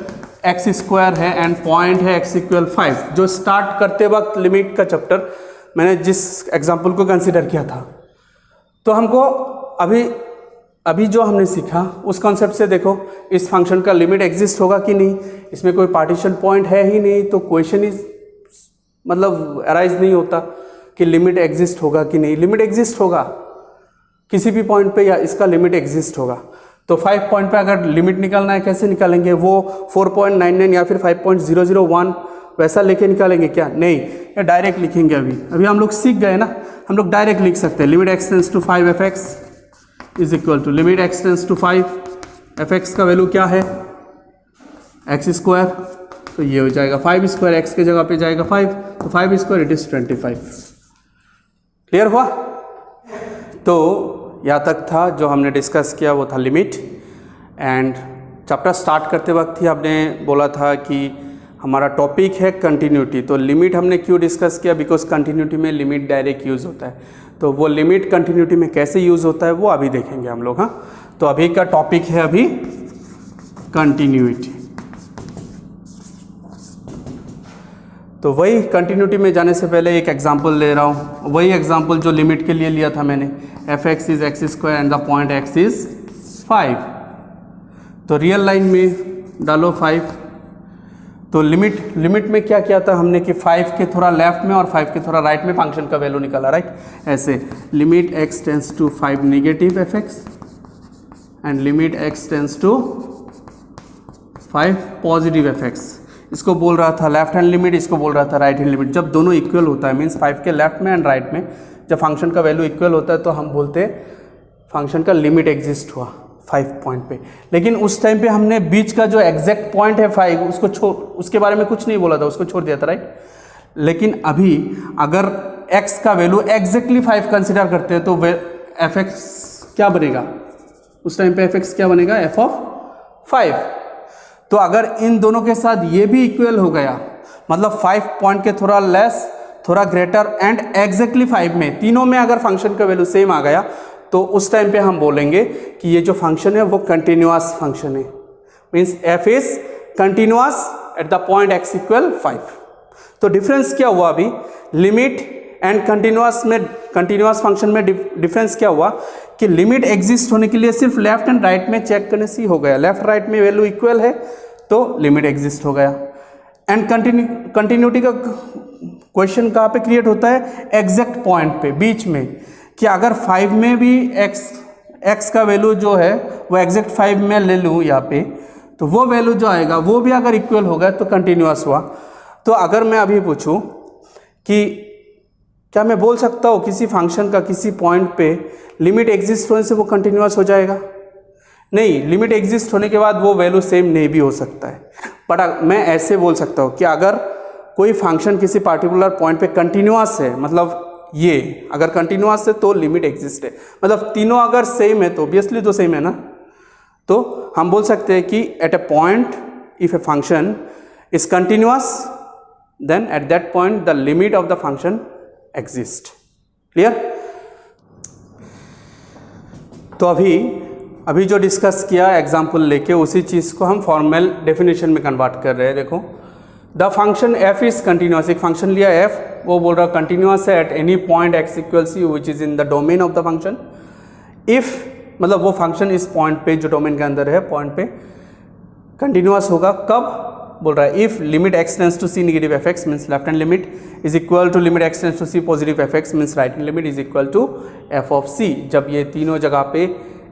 x square है एंड पॉइंट है x इक्वल 5, जो स्टार्ट करते वक्त लिमिट का चैप्टर मैंने जिस एग्जांपल को कंसीडर किया था, तो हमको अभी जो हमने सीखा उस कॉन्सेप्ट से देखो, इस फंक्शन का लिमिट एग्जिस्ट होगा कि नहीं, इसमें कोई पार्टीशन पॉइंट है ही नहीं, तो क्वेश्चन इज मतलब अराइज नहीं होता कि लिमिट एग्जिस्ट होगा कि नहीं। लिमिट एग्जिस्ट होगा किसी भी पॉइंट पे, या इसका लिमिट एग्जिस्ट होगा। तो 5 पॉइंट पे अगर लिमिट निकालना है, कैसे निकालेंगे, वो 4.99 या फिर 5.001 वैसा लेके निकालेंगे क्या? नहीं, या डायरेक्ट लिखेंगे। अभी हम लोग सीख गए ना, हम लोग डायरेक्ट लिख सकते हैं limit x tends to 5 fx is equal to limit x tends to 5 fx का वैल्यू क्या है, x स्क्वायर, तो ये हो जाएगा 5 स्क्वायर, x की जगह पे जाएगा 5, तो 5 स्क्वायर इट इज 25। क्लियर हुआ? तो यहाँ तक था जो हमने डिस्कस किया वो था लिमिट। एंड चैप्टर स्टार्ट करते वक्त ही आपने बोला था कि हमारा टॉपिक है कंटिन्यूटी, तो लिमिट हमने क्यों डिस्कस किया, बिकॉज कंटिन्यूटी में लिमिट डायरेक्ट यूज़ होता है, तो वो लिमिट कंटिन्यूटी में कैसे यूज़ होता है वो अभी देखेंगे हम लोग। हाँ, तो अभी का टॉपिक है अभी कंटिन्यूटी। तो वही कंटिन्यूटी में जाने से पहले एक एग्जांपल ले रहा हूँ, वही एग्जांपल जो लिमिट के लिए लिया था मैंने, fx is x square and the point x is 5, तो रियल लाइन में डालो 5, तो लिमिट में क्या किया था हमने कि 5 के थोड़ा लेफ्ट में और 5 के थोड़ा राइट में फंक्शन का वैल्यू निकाला, राइट? ऐसे limit x tends to 5 negative fx and limit x tends to 5 positive fx, इसको बोल रहा था लेफ्ट हैंड लिमिट, इसको बोल रहा था राइट हैंड लिमिट। जब दोनों इक्वल होता है, मीन्स 5 के लेफ्ट में एंड राइट में जब फंक्शन का वैल्यू इक्वल होता है, तो हम बोलते हैं फंक्शन का लिमिट एग्जिस्ट हुआ 5 पॉइंट पे। लेकिन उस टाइम पे हमने बीच का जो एग्जैक्ट पॉइंट है 5 उसके बारे में कुछ नहीं बोला था, उसको छोड़ दिया था, राइट? लेकिन अभी अगर x का वैल्यू एग्जैक्टली 5 कंसिडर करते हैं तो fx क्या बनेगा, उस टाइम पे fx क्या बनेगा, f ऑफ 5। तो अगर इन दोनों के साथ ये भी इक्वल हो गया, मतलब 5 पॉइंट के थोड़ा लेस थोड़ा ग्रेटर एंड एग्जैक्टली 5 में, तीनों में अगर फंक्शन का वैल्यू सेम आ गया, तो उस टाइम पे हम बोलेंगे कि ये जो फंक्शन है वो कंटिन्यूअस फंक्शन है, means f is continuous at the point x equal 5। तो डिफरेंस क्या हुआ अभी लिमिट एंड कंटिन्यूअस फंक्शन में डिफरेंस क्या हुआ कि लिमिट एग्जिस्ट होने के लिए सिर्फ लेफ्ट एंड राइट में चेक करने से ही हो गया, लेफ्ट राइट में वैल्यू इक्वल है तो लिमिट एग्जिस्ट हो गया। एंड कंटिन्यूटी का क्वेश्चन कहाँ पे क्रिएट होता है, एग्जैक्ट पॉइंट पे, बीच में, कि अगर 5 में भी x का वैल्यू जो है वो एग्जैक्ट 5 में ले लूँ यहाँ पे, तो वो वैल्यू जो आएगा वो भी अगर इक्वल हो गया तो कंटिन्यूअस हुआ। तो अगर मैं अभी पूछूं कि क्या मैं बोल सकता हूँ किसी फंक्शन का किसी पॉइंट पे लिमिट एग्जिस्ट होने से वो कंटिन्यूअस हो जाएगा? नहीं, लिमिट एग्जिस्ट होने के बाद वो वैल्यू सेम नहीं भी हो सकता है। बट मैं ऐसे बोल सकता हूँ कि अगर कोई फंक्शन किसी पार्टिकुलर पॉइंट पे कंटिन्यूअस है, मतलब ये अगर कंटिन्यूअस है तो लिमिट एग्जिस्ट है, मतलब तीनों अगर सेम है तो ऑब्वियसली तो सेम है ना, तो हम बोल सकते हैं कि at a point if a function is continuous then at that point the limit of the function exist. Clear? तो अभी जो डिस्कस किया एग्जाम्पल लेके उसी चीज़ को हम फॉर्मल डेफिनेशन में कन्वर्ट कर रहे हैं। देखो, the function f is continuous, एक फंक्शन लिया एफ, वो बोल रहा कंटिन्यूस है at any point x equal c which is in the domain of the function. If मतलब वो फंक्शन इस पॉइंट पे जो डोमेन के अंदर है पॉइंट पे कंटिन्यूस होगा, कब बोल रहा है if limit x tends to c negative f x means left hand limit is equal to limit x tends to c positive f x means right hand limit is equal to f of c. जब ये तीनों जगह पे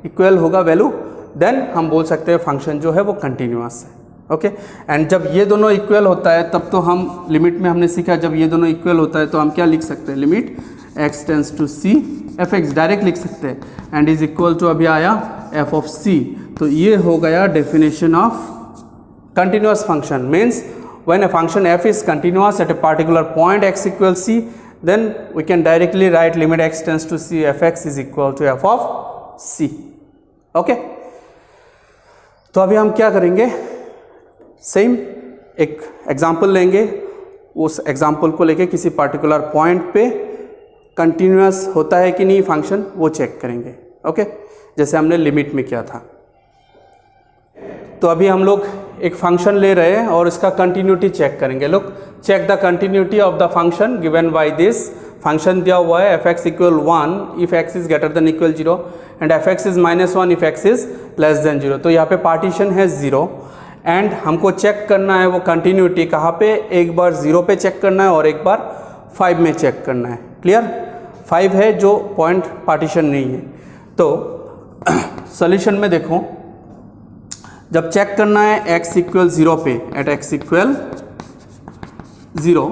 equal होगा value, then हम बोल सकते हैं फंक्शन जो है वो कंटिन्यूस है। ओके एंड जब ये दोनों इक्वल होता है तब तो हम लिमिट में हमने सीखा, जब ये दोनों इक्वल होता है तो हम क्या लिख सकते हैं, limit x tends to c f x direct लिख सकते हैं एंड इज इक्वल टू अभी आया एफ ऑफ सी। तो ये हो गया definition of continuous function, means when a function f is continuous at a particular point x equals c, then we can directly write limit x tends to c fx is equal to f of c। Okay तो अभी हम क्या करेंगे, same एक example लेंगे, उस example को लेके किसी पर्टिकुलर पॉइंट पे कंटिन्यूस होता है कि नहीं फंक्शन वो चेक करेंगे। ओके जैसे हमने लिमिट में किया था। तो अभी हम लोग एक फंक्शन ले रहे हैं और इसका कंटिन्यूटी चेक करेंगे। Look, check the continuity of the function given by this. Function दिया हुआ है f x equal 1 if x is greater than equal 0 and f x is -1 if x is less than 0। तो यहाँ पे partition है 0 and हमको check करना है वो कंटिन्यूटी कहाँ पे, एक बार 0 पे चेक करना है और एक बार 5 में चेक करना है। क्लियर, 5 है जो पॉइंट पार्टीशन नहीं है। तो सोल्यूशन में देखो, जब चेक करना है x इक्वल 0 पे, एट x इक्वल 0,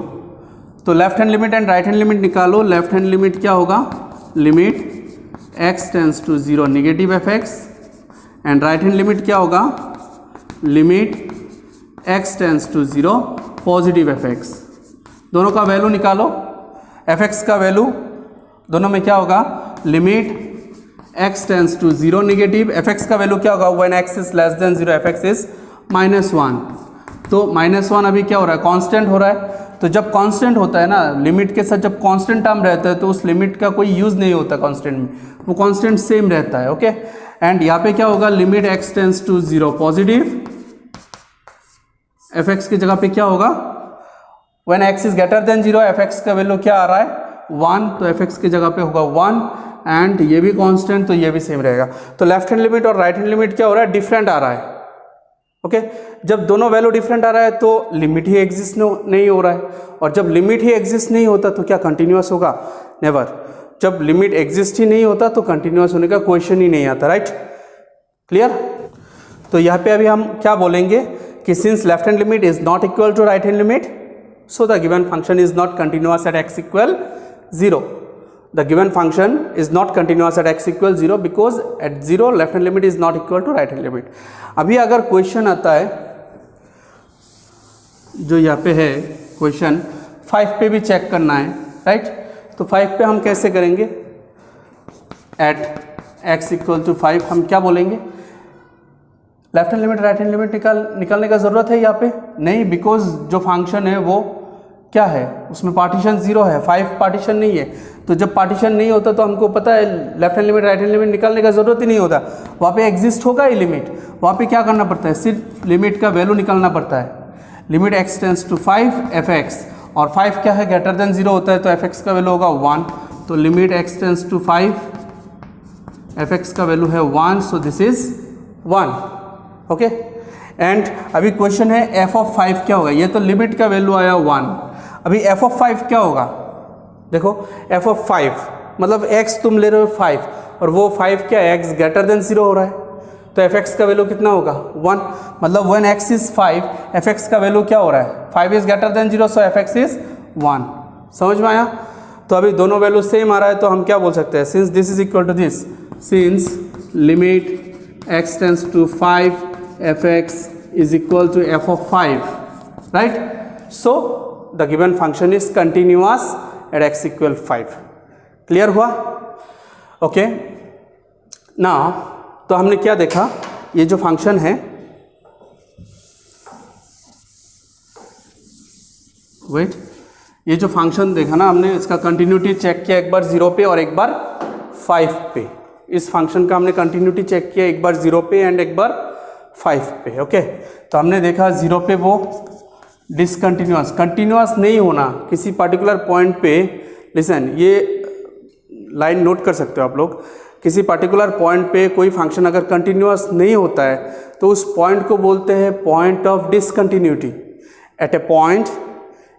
तो left hand limit and right hand limit निकालो। लेफ्ट हैंड लिमिट क्या होगा, limit x tends to 0 negative f x and right hand limit क्या होगा, limit x tends to 0 positive f x. दोनों का value निकालो, F x का value दोनों में क्या होगा, limit x tends to 0 negative, f x का वैल्यू क्या होगा, when x is less than 0 f x is -1। तो -1 अभी क्या हो रहा है, कांस्टेंट हो रहा है। तो जब कांस्टेंट होता है ना, लिमिट के साथ जब कांस्टेंट टर्म रहता है तो उस लिमिट का कोई यूज़ नहीं होता कांस्टेंट में, वो कांस्टेंट सेम रहता है। ओके एंड यहाँ पे क्या होगा, limit x tends to 0 positive, f x की जगह पे क्या होगा, when x is greater than 0 f x का वैल्यू क्या आ रहा है, 1, तो एफ एक्स की जगह पे होगा 1 एंड ये भी कांस्टेंट तो ये भी सेम रहेगा। तो लेफ्ट हैंड लिमिट और राइट हैंड लिमिट क्या हो रहा है, डिफरेंट आ रहा है। ओके जब दोनों वैल्यू डिफरेंट आ रहा है तो लिमिट ही एग्जिस्ट नहीं हो रहा है, और जब लिमिट ही एग्जिस्ट नहीं होता तो क्या कंटिन्यूस होगा, नेवर। जब लिमिट एग्जिस्ट ही नहीं होता तो कंटिन्यूस होने का क्वेश्चन ही नहीं आता, राइट। क्लियर। तो यहाँ पे अभी हम क्या बोलेंगे कि since left hand limit is not equal to right hand limit, so the given function is not continuous at x equal 0. The given function is not continuous at x equal 0 because at 0 left hand limit is not equal to right hand limit. अभी अगर question आता है जो यहाँ पे है question 5 पे भी चेक करना है, राइट। तो 5 पे हम कैसे करेंगे, at x equal to 5 हम क्या बोलेंगे, left hand limit right hand limit निकालने का ज़रूरत है यहाँ पे नहीं, बिकॉज जो फंक्शन है वो क्या है, उसमें पार्टीशन 0 है, 5 पार्टीशन नहीं है। तो जब पार्टीशन नहीं होता तो हमको पता है left hand limit right hand limit निकालने का ज़रूरत ही नहीं होता, वहाँ पे एग्जिस्ट होगा ही लिमिट। वहाँ पे क्या करना पड़ता है, सिर्फ लिमिट का वैल्यू निकालना पड़ता है, limit x tends to 5 f x, और 5 क्या है, ग्रेटर देन 0 होता है तो एफ एक्स का वैल्यू होगा 1, तो limit x tends to 5 f x का वैल्यू है 1, so this is 1। Okay and अभी क्वेश्चन है एफ ऑफ 5 क्या होगा, ये तो लिमिट का वैल्यू आया 1, अभी एफ ऑफ 5 क्या होगा, देखो एफ ऑफ 5 मतलब x तुम ले रहे हो 5 और वो 5 क्या है, x ग्रेटर देन 0 हो रहा है, तो एफ एक्स का वैल्यू कितना होगा 1, मतलब when x is 5 f x का वैल्यू क्या हो रहा है, 5 is greater than 0 so F x is 1। समझ में आया। तो अभी दोनों वैल्यू सेम आ रहा है तो हम क्या बोल सकते हैं, since this is equal to this, since limit x tends to 5 fx is equal to f of 5, right? So the given function is continuous at x equal 5. Clear हुआ। ओके ना, तो हमने क्या देखा, ये जो फंक्शन है, वेट, ये जो फंक्शन देखा ना हमने, इसका कंटिन्यूटी चेक किया एक बार 0 पे और एक बार 5 पे। इस फंक्शन का हमने कंटिन्यूटी चेक किया एक बार 0 पे एंड एक बार 5 पे। ओके तो हमने देखा 0 पे वो डिसकंटिन्यूअस, कंटिन्यूअस नहीं होना किसी पर्टिकुलर पॉइंट पे। लिसन, ये लाइन नोट कर सकते हो आप लोग। किसी पर्टिकुलर पॉइंट पे कोई फंक्शन अगर कंटिन्यूअस नहीं होता है तो उस पॉइंट को बोलते हैं point of discontinuity. At a point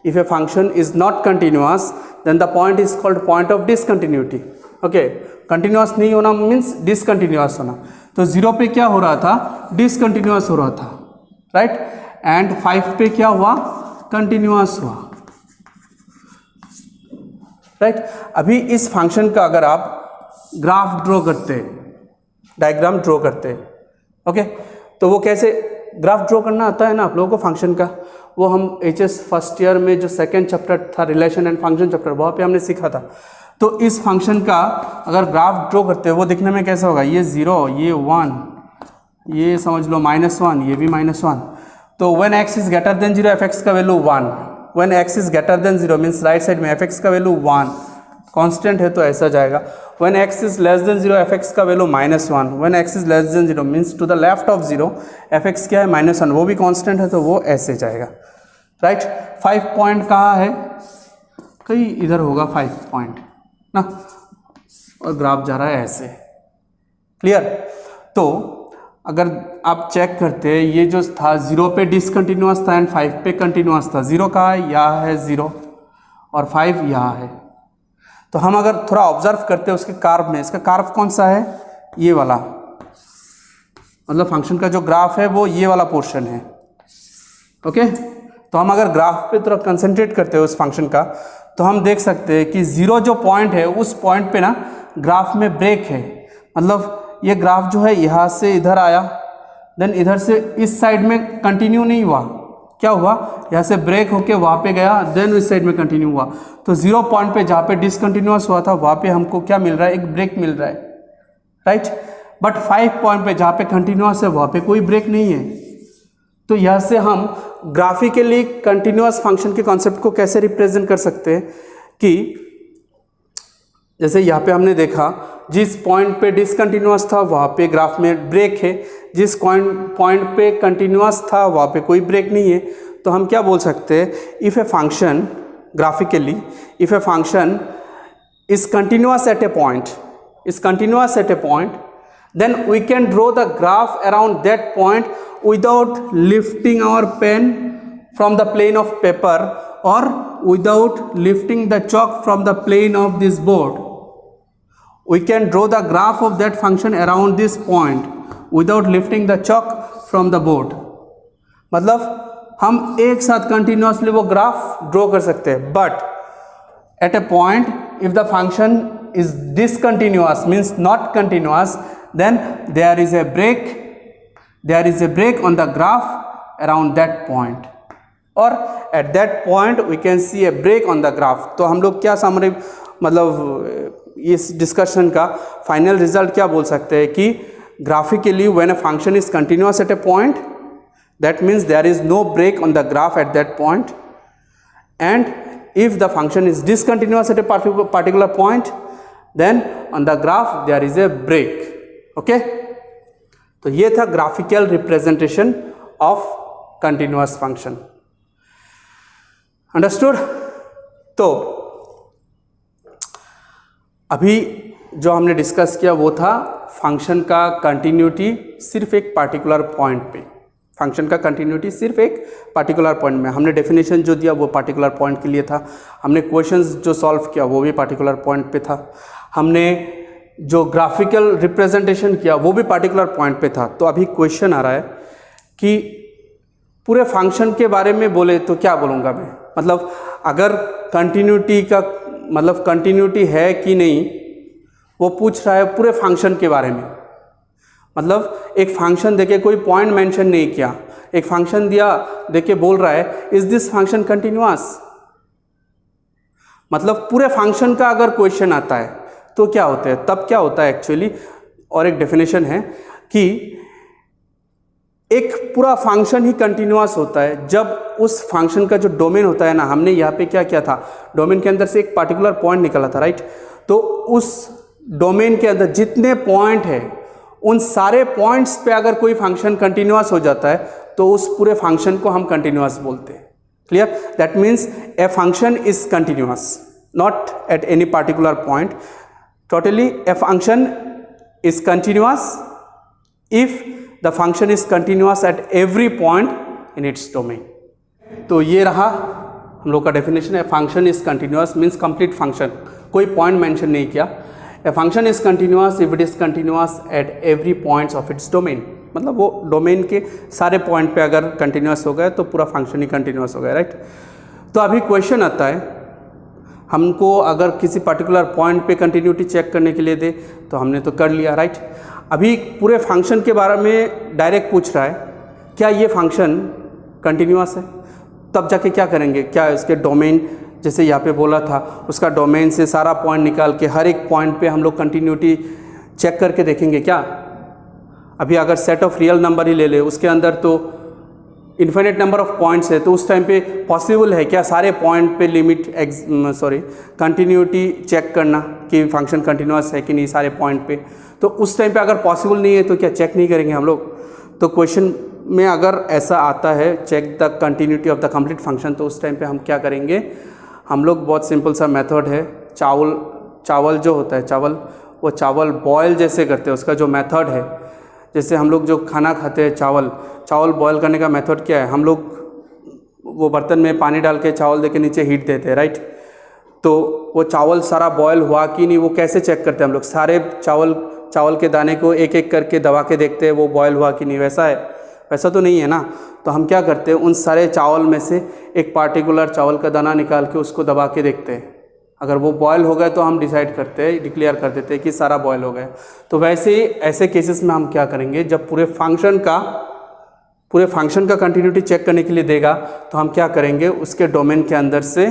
if a function is not continuous then the point is called point of discontinuity. Okay, continuous नहीं होना मीन्स डिसकंटिन्यूअस होना। तो 0 पे क्या हो रहा था, डिसकंटिन्यूअस हो रहा था, राइट। एंड 5 पे क्या हुआ, कंटिन्यूअस हुआ, राइट। अभी इस फंक्शन का अगर आप ग्राफ ड्रॉ करते, डायग्राम ड्रॉ करते, ओके, तो वो कैसे ग्राफ ड्रॉ करना आता है ना आप लोगों को फंक्शन का, वो हम HS फर्स्ट ईयर में जो सेकेंड चैप्टर था रिलेशन एंड फंक्शन चैप्टर, वहाँ पे हमने सीखा था। तो इस फंक्शन का अगर ग्राफ ड्रॉ करते हैं वो दिखने में कैसा होगा, ये 0, ये 1, ये समझ लो -1, ये भी -1। तो when x is greater than 0 fx का value 1, when x is greater than 0 means right side में fx का वैल्यू 1, कांस्टेंट है तो ऐसा जाएगा। When x is less than 0 fx का value -1, when x is less than 0 means to the left of 0 fx क्या है -1, वो भी कांस्टेंट है तो वो ऐसे जाएगा, राइट। 5 पॉइंट कहाँ है, कहीं इधर होगा 5 पॉइंट ना, और ग्राफ जा रहा है ऐसे, क्लियर। तो अगर आप चेक करते हैं ये जो था 0 पे डिसकंटिन्यूअस था एंड 5 पे कंटिन्यूअस था। 0 कहाँ है, यहाँ है 0 और 5 यहाँ है। तो हम अगर थोड़ा ऑब्जर्व करते हैं उसके कार्व में, इसका कार्व कौन सा है, ये वाला, मतलब फंक्शन का जो ग्राफ है वो ये वाला पोर्शन है, ओके। तो हम अगर ग्राफ पे थोड़ा कंसंट्रेट करते हैं उस फंक्शन का तो हम देख सकते हैं कि 0 जो पॉइंट है उस पॉइंट पे ना ग्राफ में ब्रेक है, मतलब ये ग्राफ जो है यहाँ से इधर आया, देन इधर से इस साइड में कंटिन्यू नहीं हुआ, क्या हुआ, यहाँ से ब्रेक होके वहाँ पे गया, देन इस साइड में कंटिन्यू हुआ। तो 0 पॉइंट पे जहाँ पे डिसकंटिन्यूअस हुआ था वहाँ पे हमको क्या मिल रहा है, एक ब्रेक मिल रहा है, राइट। बट 5 पॉइंट पे जहाँ पे कंटिन्यूअस है वहाँ पे कोई ब्रेक नहीं है। तो यहाँ से हम ग्राफिकली कंटिन्यूअस फंक्शन के कॉन्सेप्ट को कैसे रिप्रेजेंट कर सकते हैं कि जैसे यहाँ पे हमने देखा जिस पॉइंट पे डिसकंटिन्यूअस था वहाँ पे ग्राफ में ब्रेक है, जिस पॉइंट पे कंटिन्यूअस था वहाँ पे कोई ब्रेक नहीं है। तो हम क्या बोल सकते हैं, if a function graphically if A function is continuous at a point, then we can draw the graph around that point without lifting our pen from the plane of paper or without lifting the chalk from the plane of this board. We can draw the graph of that function around this point without lifting the chalk from the board. मतलब हम एक साथ continuously वो graph draw कर सकते हैं, but at a point if the function is discontinuous means not continuous, then there is a break on the graph around that point, or at that point we can see a break on the graph. तो हम लोग क्या summary, मतलब इस discussion का final result क्या बोल सकते हैं कि graphically when a function is continuous at a point that means there is no break on the graph at that point, and if the function is discontinuous at a particular point then on the graph there is a break, okay। तो ये था graphical representation of continuous function, understood. तो अभी जो हमने discuss किया वो था फंक्शन का कंटिन्यूटी सिर्फ एक पार्टिकुलर पॉइंट पे, फंक्शन का कंटिन्यूटी सिर्फ एक पार्टिकुलर पॉइंट में। हमने डेफिनेशन जो दिया वो पार्टिकुलर पॉइंट के लिए था, हमने क्वेश्चंस जो सॉल्व किया वो भी पार्टिकुलर पॉइंट पे था, हमने जो ग्राफिकल रिप्रेजेंटेशन किया वो भी पार्टिकुलर पॉइंट पे था। तो अभी क्वेश्चन आ रहा है कि पूरे फंक्शन के बारे में बोले तो क्या बोलूँगा मैं, मतलब अगर कंटिन्यूटी का मतलब कंटिन्यूटी है कि नहीं वो पूछ रहा है पूरे फंक्शन के बारे में। मतलब एक फंक्शन देके कोई पॉइंट मेंशन नहीं किया, एक फंक्शन दिया देके बोल रहा है इज दिस फंक्शन कंटिन्यूअस। मतलब पूरे फंक्शन का अगर क्वेश्चन आता है तो क्या होता है, तब क्या होता है एक्चुअली, और एक डेफिनेशन है कि एक पूरा फंक्शन ही कंटिन्यूअस होता है जब उस फंक्शन का जो डोमेन होता है ना, हमने यहाँ पे क्या किया था, डोमेन के अंदर से एक पार्टिकुलर पॉइंट निकला था, राइट। तो उस डोमेन के अंदर जितने पॉइंट है उन सारे पॉइंट्स पे अगर कोई फंक्शन कंटिन्यूअस हो जाता है तो उस पूरे फंक्शन को हम कंटिन्यूअस बोलते हैं, Clear? That means a function is continuous, not at any particular point. Totally, a function is continuous if the function is continuous at every point in its domain. तो ये रहा हम लोग का डेफिनेशन है. Function is continuous means complete function, कोई point mention नहीं किया. ए function is continuous if it is continuous at every points of its domain. मतलब वो डोमेन के सारे पॉइंट पे अगर कंटिन्यूअस हो गए तो पूरा फंक्शन ही कंटिन्यूअस हो गया, राइट. तो अभी क्वेश्चन आता है, हमको अगर किसी पर्टिकुलर पॉइंट पे कंटिन्यूटी चेक करने के लिए दे तो हमने तो कर लिया, राइट. अभी पूरे फंक्शन के बारे में डायरेक्ट पूछ रहा है, क्या ये फंक्शन कंटिन्यूअस है. तब जाके क्या करेंगे, क्या इसके डोमेन, जैसे यहाँ पे बोला था, उसका डोमेन से सारा पॉइंट निकाल के हर एक पॉइंट पे हम लोग कंटिन्यूटी चेक करके देखेंगे क्या. अभी अगर सेट ऑफ रियल नंबर ही ले ले, उसके अंदर तो इन्फिनिट नंबर ऑफ पॉइंट्स है, तो उस टाइम पे पॉसिबल है क्या सारे पॉइंट पे कंटिन्यूटी चेक करना कि फंक्शन कंटिन्यूअस है कि नहीं सारे पॉइंट पे. तो उस टाइम पे अगर पॉसिबल नहीं है तो क्या चेक नहीं करेंगे हम लोग. तो क्वेश्चन में अगर ऐसा आता है check the continuity of the complete function, तो उस टाइम पे हम क्या करेंगे, हम लोग बहुत सिंपल सा मेथड है, चावल जो होता है चावल, वो चावल बॉयल जैसे करते हैं, उसका जो मेथड है, जैसे हम लोग जो खाना खाते हैं चावल बॉयल करने का मेथड क्या है, हम लोग वो बर्तन में पानी डाल के चावल दे के नीचे हीट देते हैं, राइट. तो वो चावल सारा बॉयल हुआ कि नहीं वो कैसे चेक करते हैं हम लोग, सारे चावल के दाने को एक एक करके दबा के देखते हैं वो बॉयल हुआ कि नहीं. वैसा है, वैसा तो नहीं है ना. तो हम क्या करते हैं, उन सारे चावल में से एक पार्टिकुलर चावल का दाना निकाल के उसको दबा के देखते हैं, अगर वो बॉयल हो गया तो हम डिसाइड करते हैं, डिक्लेयर कर देते हैं कि सारा बॉयल हो गया. तो वैसे ही ऐसे केसेस में हम क्या करेंगे, जब पूरे फंक्शन का कंटिन्यूटी चेक करने के लिए देगा तो हम क्या करेंगे, उसके डोमेन के अंदर से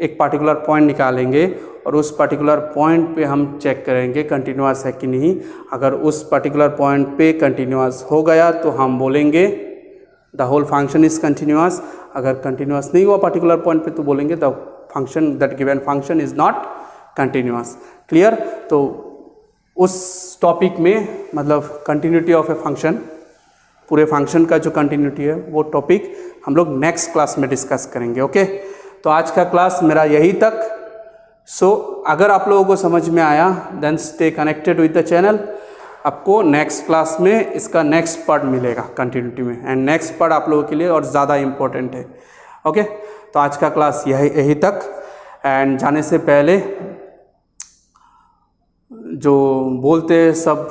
एक पार्टिकुलर पॉइंट निकालेंगे और उस पर्टिकुलर पॉइंट पे हम चेक करेंगे कंटिन्यूअस है कि नहीं. अगर उस पर्टिकुलर पॉइंट पे कंटिन्यूअस हो गया तो हम बोलेंगे the whole function is continuous. अगर कंटिन्यूअस नहीं हुआ पर्टिकुलर पॉइंट पे तो बोलेंगे the function that given function is not continuous. Clear. तो उस टॉपिक में मतलब कंटिन्यूटी ऑफ ए फंक्शन, पूरे फंक्शन का जो कंटिन्यूटी है वो टॉपिक हम लोग नेक्स्ट क्लास में डिस्कस करेंगे. ओके. तो आज का क्लास मेरा यही तक. सो अगर आप लोगों को समझ में आया then stay connected with the channel. आपको नेक्स्ट क्लास में इसका नेक्स्ट पार्ट मिलेगा कंटिन्यूटी में, एंड नेक्स्ट पार्ट आप लोगों के लिए और ज़्यादा इम्पोर्टेंट है. ओके. तो आज का क्लास यही तक. एंड जाने से पहले जो बोलते सब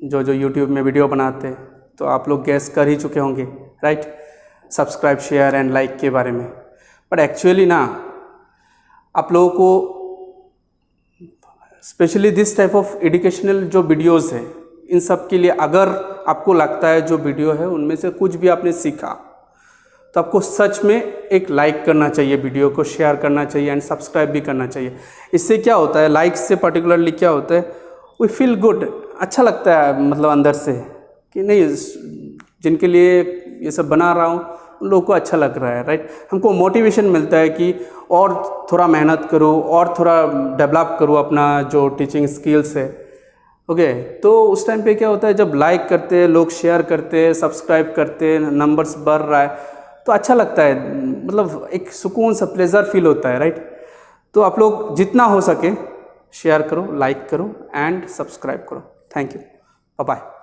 जो यूट्यूब में वीडियो बनाते तो आप लोग गैस कर ही चुके होंगे, right, subscribe share and like के बारे में. बट एक्चुअली ना आप लोगों को specially this type of educational जो वीडियोस है, इन सब के लिए अगर आपको लगता है जो वीडियो है उनमें से कुछ भी आपने सीखा तो आपको सच में एक लाइक करना चाहिए, वीडियो को शेयर करना चाहिए एंड सब्सक्राइब भी करना चाहिए. इससे क्या होता है, लाइक से पर्टिकुलरली क्या होता है, वी फील गुड, अच्छा लगता है मतलब अंदर से कि नहीं जिनके लिए ये सब बना रहा हूँ उन लोगों को अच्छा लग रहा है, राइट. हमको मोटिवेशन मिलता है कि और थोड़ा मेहनत करूँ और थोड़ा डेवलप करूँ अपना जो टीचिंग स्किल्स है. ओके. तो उस टाइम पे क्या होता है, जब लाइक करते हैं लोग, शेयर करते हैं, सब्सक्राइब करते हैं, नंबर्स बढ़ रहा है तो अच्छा लगता है, मतलब एक सुकून सा प्लेजर फील होता है, राइट. तो आप लोग जितना हो सके शेयर करो, लाइक करो एंड सब्सक्राइब करो. Thank you. Bye bye.